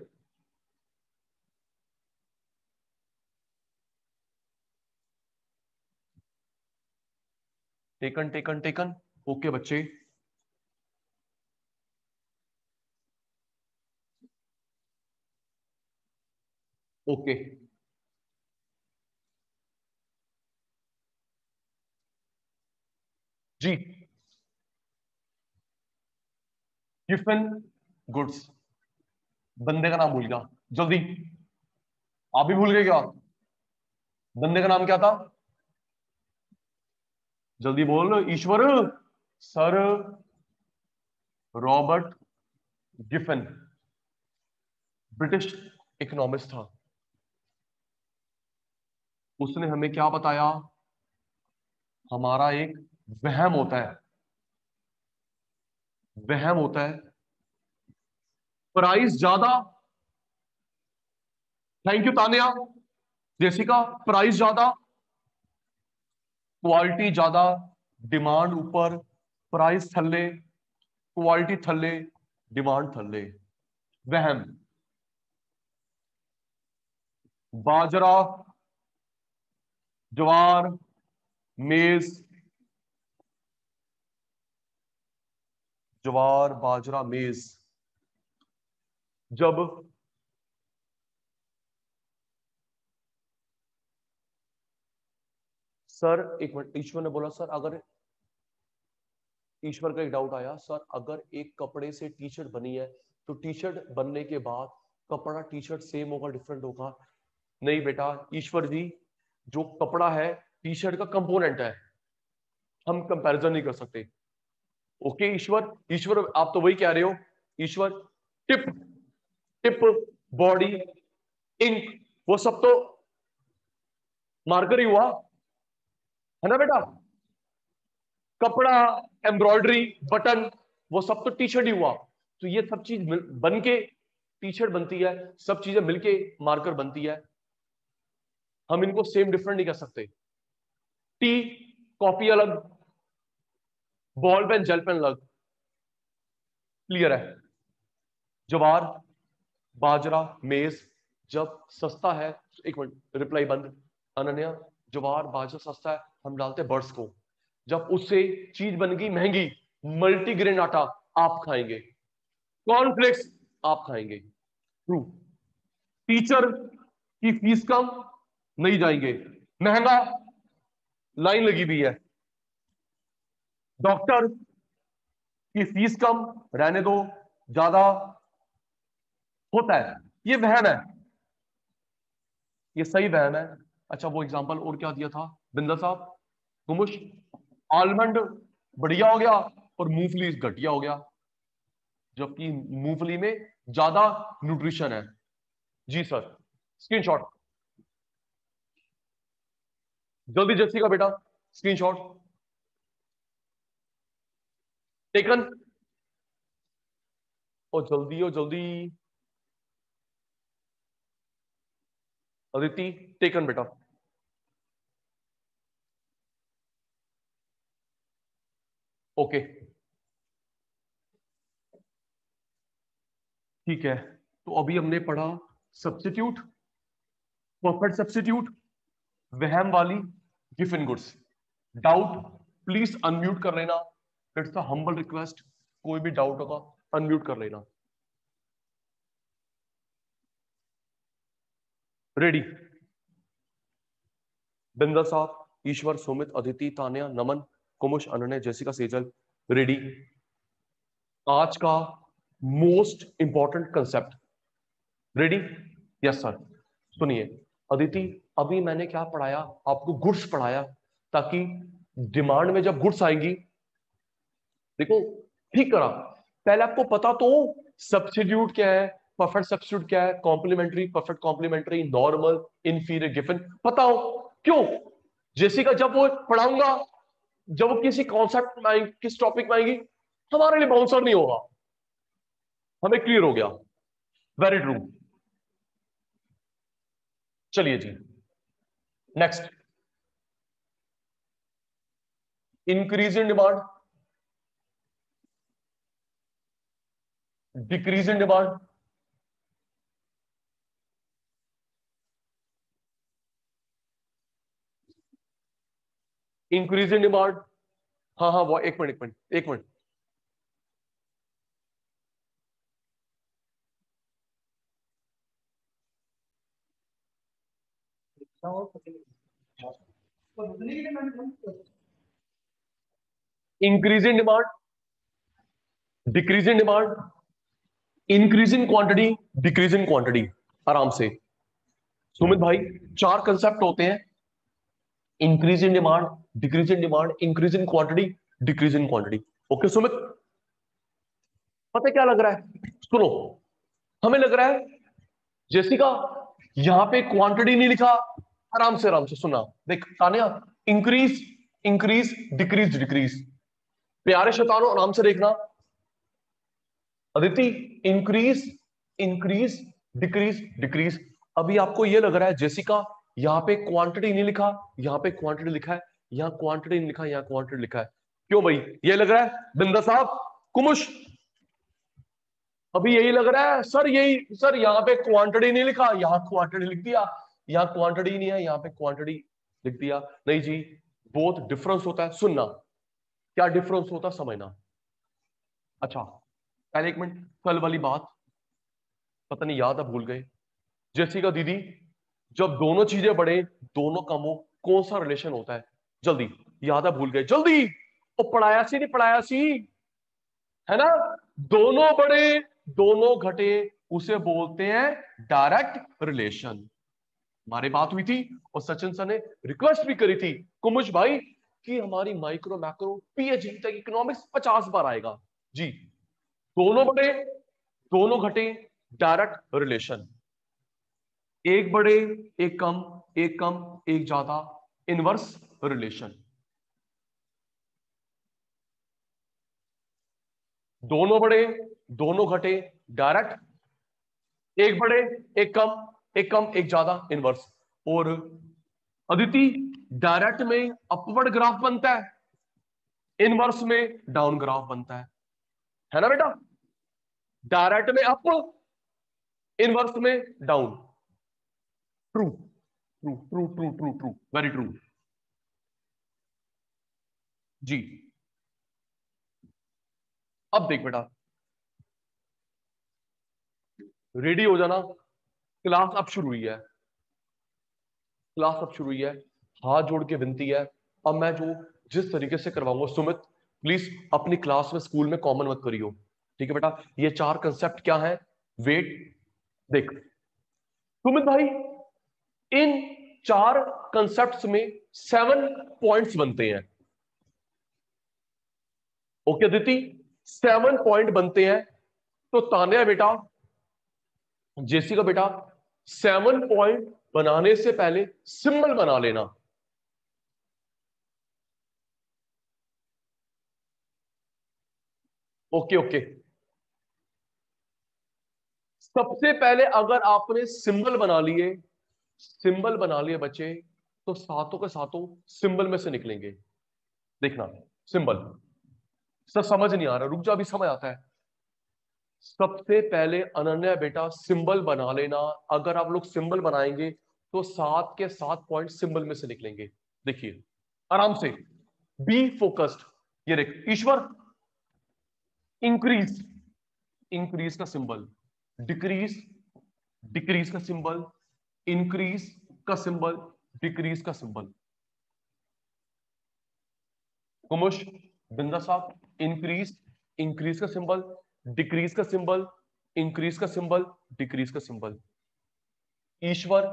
taken taken taken. Okay बच्चे, ओके जी। गिफन गुड्स, बंदे का नाम भूल गया, जल्दी। आप भी भूल गए क्या? बंदे का नाम क्या था? जल्दी बोल। Ishwar, sir Robert Giffen, British economist था। उसने हमें क्या बताया? हमारा एक वहम होता है, वहम होता है, प्राइस ज्यादा, thank you Tania, Jessica, price ज्यादा, क्वालिटी ज्यादा, डिमांड ऊपर, प्राइस थल्ले, क्वालिटी थल्ले, डिमांड थल्ले, वहम। बाजरा, ज्वार, मेज, ज्वार बाजरा मेज, जब सर एक मिनट, ईश्वर ने बोला सर, अगर ईश्वर का एक डाउट आया, सर अगर एक कपड़े से टी शर्ट बनी है तो टी शर्ट बनने के बाद कपड़ा टी शर्ट सेम होगा डिफरेंट होगा? नहीं बेटा ईश्वर जी, जो कपड़ा है टी शर्ट का कंपोनेंट है, हम कंपैरिजन नहीं कर सकते। ओके ईश्वर, ईश्वर आप तो वही कह रहे हो। ईश्वर, टिप, टिप, बॉडी, इंक, वो सब तो मार्कर ही हुआ है ना बेटा? कपड़ा, एम्ब्रॉयडरी, बटन, वो सब तो टी शर्ट ही हुआ। तो ये सब चीज बन के टी शर्ट बनती है, सब चीजें मिलके मार्कर बनती है। हम इनको सेम डिफरेंट नहीं कर सकते। टी कॉपी अलग, बॉल पेन जेल पेन अलग, क्लियर है? ज्वार बाजरा मेज जब सस्ता है, एक मिनट रिप्लाई बंद, अनन्या ज्वार बाजरा सस्ता है, हम डालते हैं बर्ड्स को। जब उससे चीज बन गई महंगी, मल्टीग्रेन आटा आप खाएंगे, कॉर्नफ्लेक्स आप खाएंगे। ट्रू। टीचर की फीस कम, नहीं जाएंगे, महंगा, लाइन लगी हुई है। डॉक्टर की फीस कम, रहने दो, ज्यादा होता है। ये वहम है, ये सही वहम है। अच्छा वो एग्जांपल और क्या दिया था बिंदर साहब? गुमुश, आलमंड बढ़िया हो गया और मूंगफली घटिया हो गया, जबकि मूंगफली में ज्यादा न्यूट्रिशन है। जी सर, स्क्रीनशॉट जल्दी, जस्सी का बेटा स्क्रीनशॉट टेकन, और जल्दी हो जल्दी। अदिति टेकन बेटा। ओके ठीक है, तो अभी हमने पढ़ा सब्स्टिट्यूट, परफेक्ट सब्स्टिट्यूट, वहम वाली given goods. Doubt please unmute कर लेना, इट्स अ हम्बल रिक्वेस्ट, कोई भी डाउट होगा अनम्यूट कर लेना। रेडी? बिंदर साहब, ईश्वर, सुमित, अदिति, तान्या, नमन, कुमुश, अनन्या, जेसिका, सेजल, रेडी? आज का most important concept, ready? Yes sir. सुनिए अदिति, अभी मैंने क्या पढ़ाया आपको? गुड्स पढ़ाया, ताकि डिमांड में जब गुड्स आएंगी, देखो ठीक करा, पहले आपको पता तो सब्स्टिट्यूट क्या है, परफेक्ट सब्स्टिट्यूट क्या है, complementary, perfect complementary, normal, inferior, given पता हो। क्यों? जेसिका जब वो पढ़ाऊंगा, जब वो किसी कॉन्सेप्ट में आएंगी, किस टॉपिक में आएंगी, हमारे लिए बाउंसर नहीं होगा। हमें क्लियर हो गया? Very true. चलिए जी next, increase in demand, decrease in demand, increase in demand. हाँ हाँ वो एक मिनट एक मिनट एक minute, increase in demand, decrease in demand, increase in quantity, decrease in quantity. आराम से सुमित भाई, चार कंसेप्ट होते हैं, increase in demand, decrease in demand, increase in quantity, decrease in quantity. Okay Sumit, पता क्या लग रहा है? सुनो, हमें लग रहा है जेसिका यहां पे क्वांटिटी नहीं लिखा। आराम से सुना, देख Tanya, increase increase decrease decrease, प्यारे शैतानो आराम से देखना। Aditi, increase increase decrease decrease. अभी आपको यह लग रहा है जेसिका यहां पे क्वांटिटी नहीं लिखा, यहां पे क्वांटिटी लिखा है, यहां क्वांटिटी नहीं लिखा, यहां क्वांटिटी लिखा है। क्यों भाई ये लग रहा है? बिंदा साहब, कुमुश, अभी यही लग रहा है सर, यही सर, यहाँ पे क्वांटिटी नहीं लिखा, यहाँ क्वांटिटी लिख दिया, यहाँ क्वांटिटी नहीं है, यहाँ पे क्वांटिटी लिख दिया। नहीं जी, बहुत डिफरेंस होता है। सुनना, क्या डिफरेंस होता है समझना। अच्छा पहले एक मिनट, कल वाली बात पता नहीं याद है, भूल गए। जेसिका दीदी, जब दोनों चीजें बढ़े, दोनों कम हो, कौन सा रिलेशन होता है? जल्दी, याद है भूल गए, जल्दी। वो पढ़ाया सी नहीं पढ़ाया सी, है ना? दोनों बढ़े दोनों घटे, उसे बोलते हैं डायरेक्ट रिलेशन। हमारी बात हुई थी और सचिन सर ने रिक्वेस्ट भी करी थी कुमुश भाई कि हमारी माइक्रो मैक्रो पीएचडी तक इकोनॉमिक्स 50 बार आएगा जी। दोनों बढ़े दोनों घटे, डायरेक्ट रिलेशन। एक बढ़े एक कम, एक कम एक ज्यादा, इनवर्स रिलेशन। दोनों बढ़े दोनों घटे, डायरेक्ट। एक बढ़े एक कम, एक कम एक ज्यादा, इनवर्स। और अदिति, डायरेक्ट में अपवर्ड ग्राफ बनता है, इनवर्स में डाउन ग्राफ बनता है ना बेटा? डायरेक्ट में अप, इनवर्स में down. True. True true true true true, very true जी। अब देख बेटा, रेडी हो जाना, क्लास अब शुरू हुई है, क्लास अब शुरू हुई है। हाथ जोड़ के विनती है, अब मैं जो जिस तरीके से करवाऊंगा, सुमित प्लीज अपनी क्लास में स्कूल में कॉमन मत करियो, ठीक है बेटा। ये 4 कंसेप्ट क्या है, वेट, देख सुमित भाई, इन 4 कंसेप्ट्स में 7 पॉइंट्स बनते हैं। ओके दीदी, 7 पॉइंट बनते हैं। तो तान्या बेटा, जेसिका बेटा, 7 पॉइंट बनाने से पहले सिंबल बना लेना। ओके ओके, सबसे पहले अगर आपने सिंबल बना लिए, सिंबल बना लिए बच्चे, तो सातों के सातों सिंबल में से निकलेंगे। देखना सिंबल, सब समझ नहीं आ रहा, रुक जा, अभी समझ आता है। सबसे पहले अनन्या बेटा सिंबल बना लेना। अगर आप लोग सिंबल बनाएंगे तो 7 के 7 पॉइंट सिंबल में से निकलेंगे। देखिए आराम से, बी फोकस्ड। ये देख ईश्वर, इंक्रीज, इंक्रीज का सिंबल, डिक्रीज, डिक्रीज का सिंबल, इंक्रीज का सिंबल, डिक्रीज का सिंबल। कुमुश, बिंदा साहब, इंक्रीज, इंक्रीज का सिंबल, डिक्रीज का सिंबल, इंक्रीज का सिंबल, डिक्रीज का सिंबल। ईश्वर,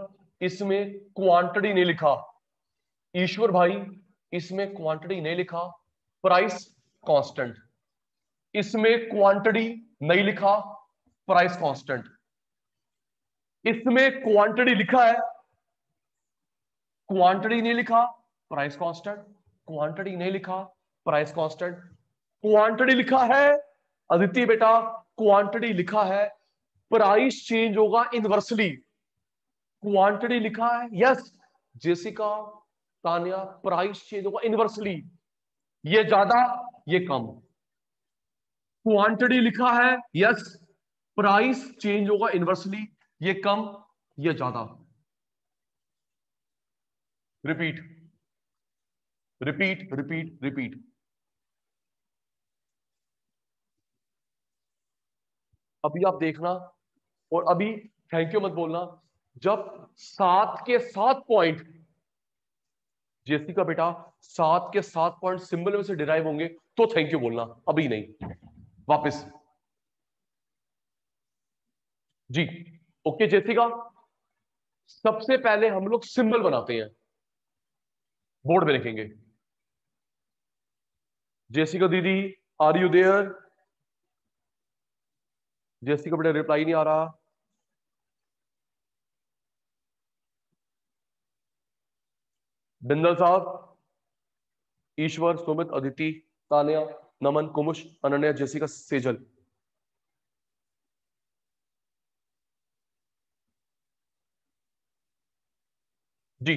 इसमें क्वांटिटी नहीं लिखा, ईश्वर भाई इसमें क्वांटिटी नहीं लिखा, प्राइस कांस्टेंट। इसमें क्वांटिटी नहीं लिखा, प्राइस कांस्टेंट। इसमें क्वांटिटी लिखा है, क्वांटिटी नहीं लिखा, प्राइस कांस्टेंट। क्वांटिटी नहीं लिखा, प्राइस कांस्टेंट। क्वांटिटी लिखा है अदिति बेटा, क्वांटिटी लिखा है, प्राइस चेंज होगा इनवर्सली। क्वांटिटी लिखा है, yes Jessica, Tanya, price change होगा इनवर्सली, ये ज्यादा ये कम। क्वांटिटी लिखा है, यस प्राइस चेंज होगा इनवर्सली, ये कम ये ज्यादा। Repeat repeat repeat repeat. अभी आप देखना, और अभी थैंक यू मत बोलना, जब 7 के 7 पॉइंट, जेसिका बेटा 7 के 7 पॉइंट सिंबल में से डिराइव होंगे तो थैंक यू बोलना, अभी नहीं। वापस जी, ओके जेसिका, सबसे पहले हम लोग सिंबल बनाते हैं, बोर्ड में लिखेंगे। जेसिका दीदी, आर यू देयर? जेसिका बेटा रिप्लाई नहीं आ रहा। बिंदल साहब, ईश्वर, सुमित, अदिति, तान्या, नमन, कुमुश, अनन्या, जेसिका, सेजल। जी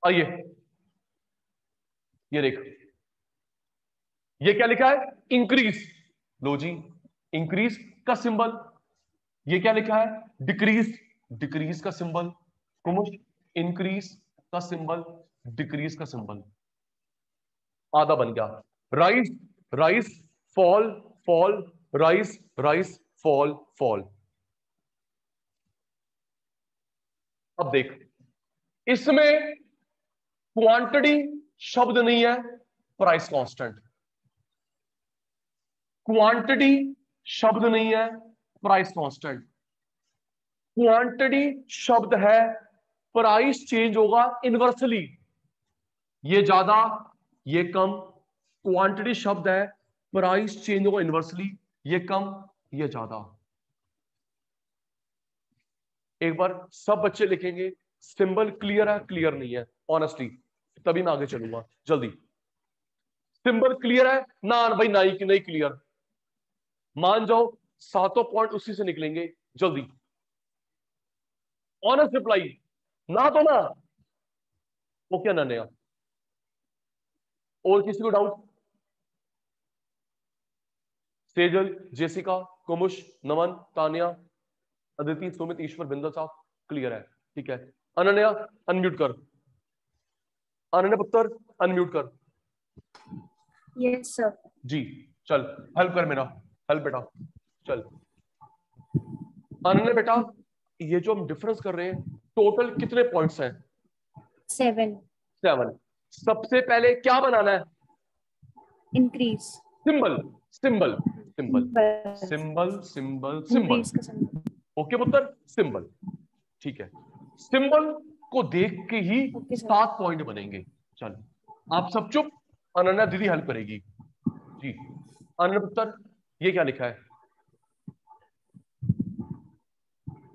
आइए, ये देख, ये क्या लिखा है, इंक्रीज। लो जी, इंक्रीज का सिंबल। ये क्या लिखा है, डिक्रीज, डिक्रीज का सिंबल। कुमुश, इंक्रीज का सिंबल, डिक्रीज का सिंबल। आधा बन गया। Rise, rise, fall, fall, rise, rise, fall, fall. अब देख, इसमें क्वांटिटी शब्द नहीं है, प्राइस कांस्टेंट। क्वांटिटी शब्द नहीं है, प्राइस कांस्टेंट। क्वांटिटी शब्द है, प्राइस चेंज होगा इनवर्सली, ये ज्यादा ये कम। क्वांटिटी शब्द है, प्राइस चेंज होगा इनवर्सली, ये कम ये ज्यादा। एक बार सब बच्चे लिखेंगे, सिंबल क्लियर है क्लियर नहीं है, ऑनेस्टली, तभी मैं आगे चलूंगा जल्दी। सिंबल क्लियर है ना भाई, नहीं क्लियर, मान जाओ 7 पॉइंट उसी से निकलेंगे, जल्दी ऑनेस्ट रिप्लाई, ना तो ना। वो क्या नया, और किसी को डाउट? सेजल, जेसिका, कुमुश, नमन, तान्या, अदिति, सुमित, ईश्वर, बिंदल साहब, क्लियर है, ठीक है। अनन्या अनम्यूट कर, अनन्या पुत्र अनम्यूट कर। Yes sir. जी चल हेल्प कर मेरा, हेल्प बेटा चल। अनन्या बेटा ये जो हम डिफरेंस कर रहे हैं टोटल कितने पॉइंट्स हैं? 7। 7। सबसे पहले क्या बनाना है? इंक्रीज। सिंबल सिंबल सिंबल बस सिंबल सिंबल सिंबल। इंक्रीज का सिंबल। ओके पुत्र सिंबल, ठीक है। सिंबल को देख के ही ओके सर। 7 पॉइंट बनेंगे। चल आप सब चुप, अनन्या दीदी हेल्प करेगी। जी अनन्या पुत्र ये क्या लिखा है?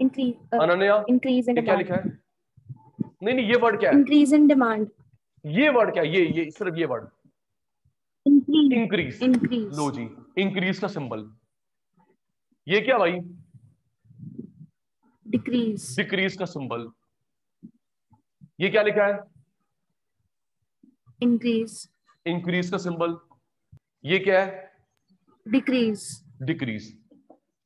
इंक्रीज। अनन्या इंक्रीज इन ये क्या डिमांड। लिखा है? नहीं नहीं ये वर्ड क्या है? Increase in demand. ये वर्ड क्या है? ये सिर्फ ये वर्ड इंक्रीज। इंक्रीज। इंक्रीज। लो जी इंक्रीज का सिंबल। ये क्या भाई? डिक्रीज। डिक्रीज का सिंबल। ये क्या लिखा है? इंक्रीज। इंक्रीज का सिंबल। ये क्या है? डिक्रीज। डिक्रीज।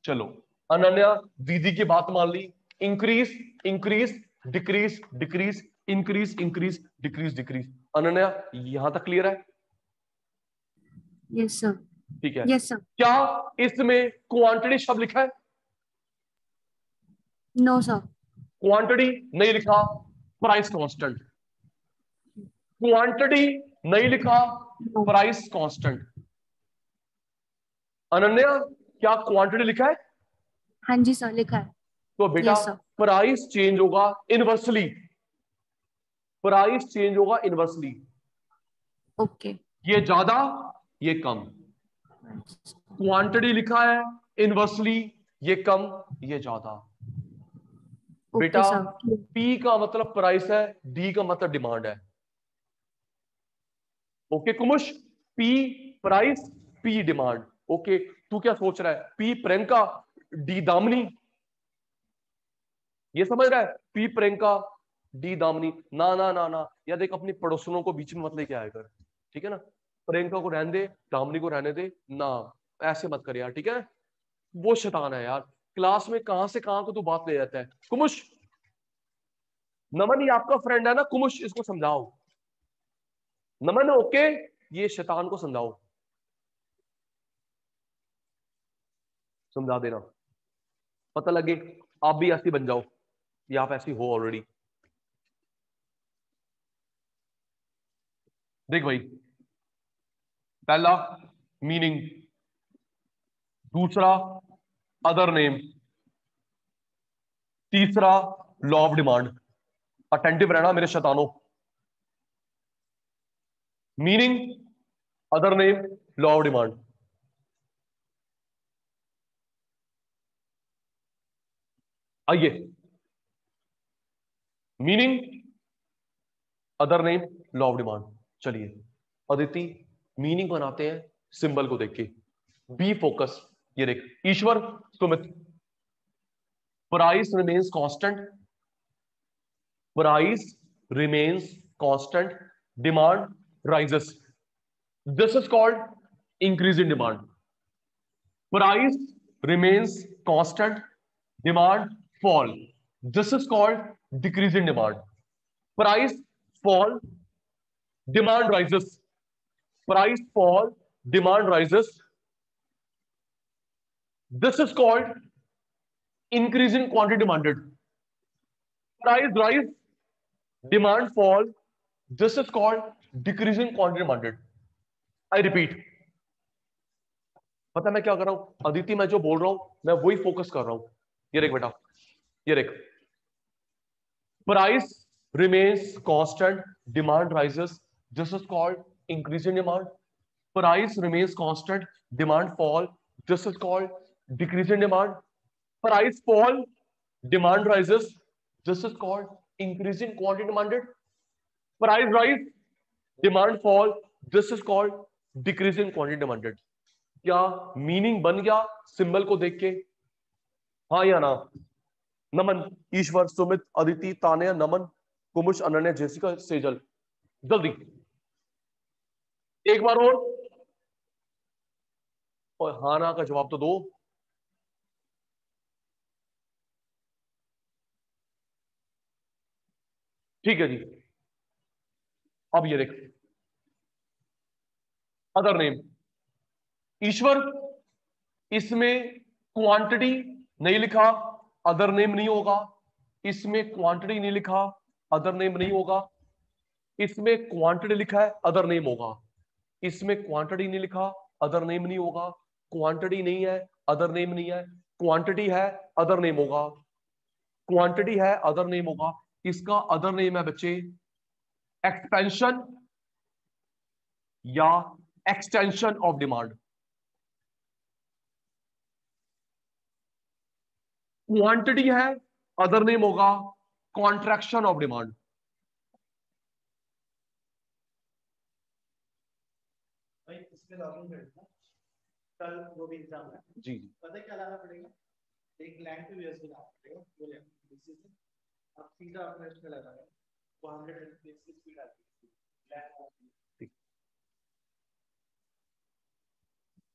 चलो अनन्या दीदी की बात मान ली। Increase increase decrease decrease increase increase decrease decrease. Ananya यहां तक क्लियर है? Yes sir. ठीक है। Yes sir. क्या इसमें क्वांटिटी शब्द लिखा है? No sir. क्वांटिटी नहीं लिखा, प्राइस कांस्टेंट। क्वांटिटी नहीं लिखा, नो। Price constant. अनन्या क्या क्वांटिटी लिखा है? हाँ जी सर लिखा है। तो बेटा यस सर। प्राइस चेंज होगा इनवर्सली, प्राइस चेंज होगा इनवर्सली। ओके। ये ज्यादा ये कम। क्वांटिटी लिखा है इनवर्सली, ये कम ये ज्यादा। ओके बेटा सर। P का मतलब प्राइस है, D का मतलब डिमांड है। Okay Kumush, P price P demand. ओके तू क्या सोच रहा है? P प्रियंका D दामनी, ये समझ रहा है? P Priyanka D Damini. ना ना ना ना, या देख अपनी पड़ोसियों को बीच में मत लेके आया कर, ठीक है ना? प्रियंका को रहने दे, दामनी को रहने दे ना, ऐसे मत कर यार, ठीक है? वो शैतान है यार, क्लास में कहां से कहां को तू बात ले जाता है। कुमुश, नमन ये आपका फ्रेंड है ना कुमुश, इसको समझाओ। नमन ओके, ये शैतान को समझाओ, समझा देना, पता लगे आप भी ऐसी बन जाओ, या आप ऐसी हो ऑलरेडी। देख भाई, पहला मीनिंग, दूसरा अदर नेम, तीसरा लॉ ऑफ डिमांड। अटेंटिव रहना मेरे शैतानों। Meaning, other name, law of demand. आइए, meaning, other name, law of demand. चलिए अदिति मीनिंग बनाते हैं सिंबल को देख के। Be focus. ये देख Ishwar, Sumit, price remains constant, price remains constant, demand rises, this is called increase in demand. Price remains constant, demand fall, this is called decrease in demand. Price fall, demand rises, price fall, demand rises, this is called increase in quantity demanded. Price rise, demand fall, this is called decrease in quantity demanded. I repeat, पता मैं क्या कर रहा हूं अदिति? मैं जो बोल रहा हूं मैं वही फोकस कर रहा हूं। ये देख बेटा, ये देख, price remains constant, demand rises, this is called increase in demand. Price remains constant, demand fall, this is called decrease in demand. Price fall, demand rises, this is called increase in quantity demanded. Price rise, demand fall, this is called decrease in quantity demanded. क्या meaning बन गया symbol को देख के? हाँ या ना? नमन, ईश्वर, सुमित, अदिति, तान्या, नमन, कुमुश, Ananya, Jessica, Sejal, जल्दी एक बार और हाँ ना का जवाब तो दो। ठीक है जी। अब ये देख, अदर नेम ईश्वर, इसमें क्वांटिटी नहीं लिखा, अदर नेम नहीं होगा। इसमें क्वांटिटी नहीं लिखा, अदर नेम नहीं होगा। इसमें क्वांटिटी लिखा है, अदर नेम होगा। इसमें क्वांटिटी नहीं लिखा, अदर नेम नहीं होगा। क्वांटिटी नहीं है, अदर नेम नहीं है। क्वांटिटी है, अदर नेम होगा। क्वांटिटी है, अदर नेम होगा। इसका अदर नेम है बच्चे एक्सपेंशन या एक्सटेंशन ऑफ डिमांड। क्वांटिटी है, अदर नेम होगा कॉन्ट्रैक्शन ऑफ डिमांड। भाई इसमें लॉगिन कर देना, कल वो भी एग्जाम है जी पता है क्या लाना पड़ेगा, एक लैंड पे यूएसबी लाना पड़ेगा, वो लैंड बेसिस से आप सीधा अपने इसमें लगाएंगे, वो 100 एमबीपीएस की स्पीड आती है।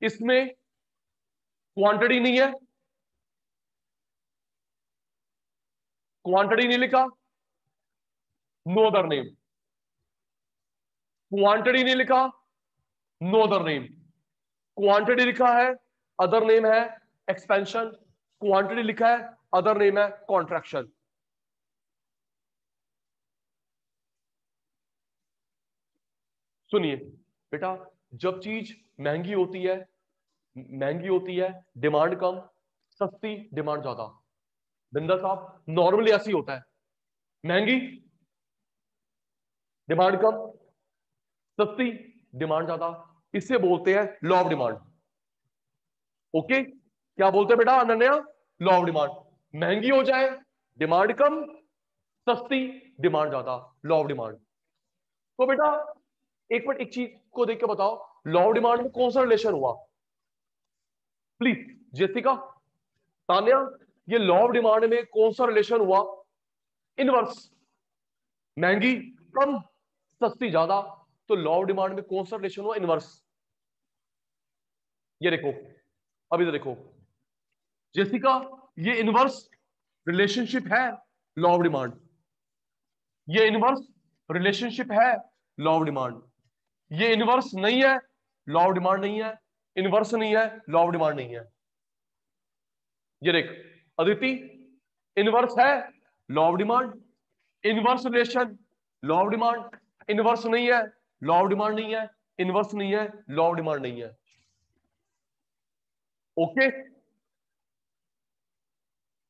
इसमें क्वांटिटी नहीं है, क्वांटिटी नहीं लिखा, नो अदर नेम। क्वांटिटी नहीं लिखा, नो अदर नेम। क्वांटिटी लिखा है, अदर नेम है एक्सपेंशन। क्वांटिटी लिखा है, अदर नेम है कॉन्ट्रैक्शन। सुनिए बेटा, जब चीज महंगी होती है, डिमांड कम, सस्ती डिमांड ज्यादा। बिंदा साहब नॉर्मली ऐसी होता है, महंगी डिमांड कम, सस्ती डिमांड ज्यादा। इसे बोलते हैं लॉ ऑफ डिमांड। ओके, क्या बोलते हैं बेटा अनन्या? Law of demand. महंगी हो जाए डिमांड कम, सस्ती डिमांड ज्यादा, लॉ ऑफ डिमांड। तो बेटा एक मिनट एक चीज को देख के बताओ, लॉ ऑफ डिमांड में कौन सा रिलेशन हुआ? प्लीज जेसिका, तान्या, ये लॉ ऑफ डिमांड में कौन सा रिलेशन हुआ? इनवर्स, महंगी कम, सस्ती ज्यादा। तो लॉ ऑफ डिमांड में कौन सा रिलेशन हुआ? इनवर्स। ये देखो, अब इधर देखो जेसिका, ये इनवर्स रिलेशनशिप है लॉ ऑफ डिमांड। ये इनवर्स रिलेशनशिप है लॉ ऑफ डिमांड। ये इनवर्स नहीं है, लॉ ऑफ डिमांड नहीं है। इनवर्स नहीं है, लॉ ऑफ डिमांड नहीं है। ये देख अदिति, इनवर्स है law of demand, inverse relation law of demand. Inverse नहीं है, लॉ ऑफ डिमांड नहीं है। इनवर्स नहीं है, लॉ ऑफ डिमांड नहीं है। ओके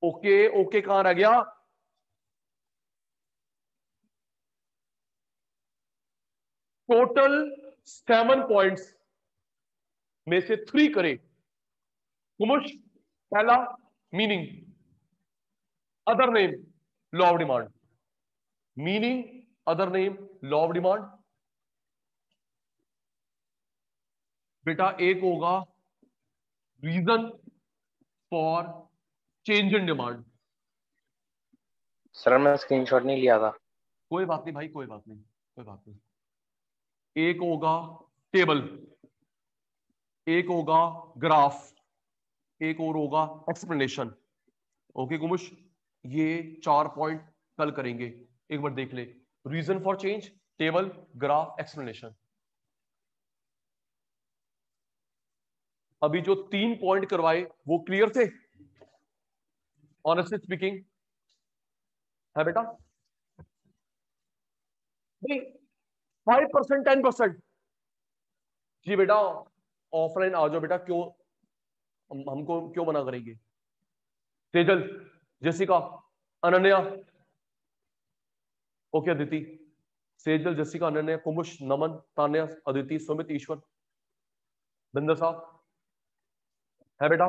ओके ओके, कहां रह गया? टोटल 7 पॉइंट्स में से 3 करे कुमुश। पहला meaning, other name, law of demand. Meaning, other name, law of demand. बेटा एक होगा reason for change in demand. Sir मैं स्क्रीनशॉट नहीं लिया था। कोई बात नहीं भाई, कोई बात नहीं, कोई बात नहीं। एक होगा टेबल, एक होगा ग्राफ, एक और होगा एक्सप्लेनेशन। ओके कुमुश, ये 4 पॉइंट कल करेंगे। एक बार देख ले, reason for change, table, graph, explanation. अभी जो 3 पॉइंट करवाए वो क्लियर थे? ऑनेस्टली स्पीकिंग है बेटा? 5%, 10%? जी बेटा ऑफलाइन आ जाओ बेटा, क्यों हमको क्यों मना करेंगे? Tejal, Jessica, Ananya, okay Aditi, Sejal, Jessica, Ananya, Kumush, Naman, Tanya, Aditi, Sumit, Ishwar, Binder साहब है बेटा?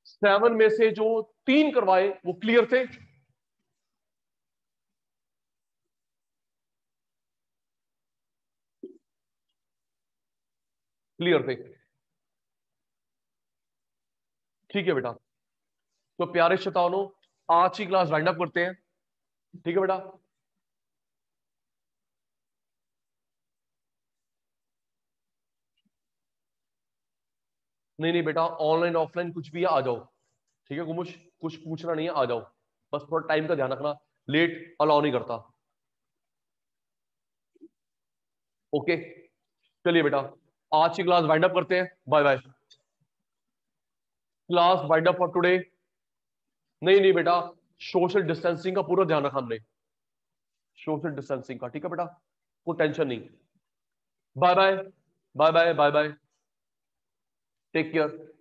7 में से जो 3 करवाए वो क्लियर थे? क्लियर थे? ठीक है बेटा, तो प्यारे शैतानों आज की क्लास वाइंड अप करते हैं। ठीक है बेटा? नहीं नहीं बेटा, ऑनलाइन ऑफलाइन कुछ भी है आ जाओ। ठीक है कुमुश, कुछ पूछना नहीं है आ जाओ, बस थोड़ा टाइम का ध्यान रखना, लेट अलाउ नहीं करता। ओके चलिए बेटा आज की क्लास वाइंड अप करते हैं। Bye bye. Class wind up for today. नहीं बेटा, सोशल डिस्टेंसिंग का पूरा ध्यान रखा हमने, सोशल डिस्टेंसिंग का, ठीक है बेटा, कोई टेंशन नहीं। Bye bye bye bye bye bye, take care.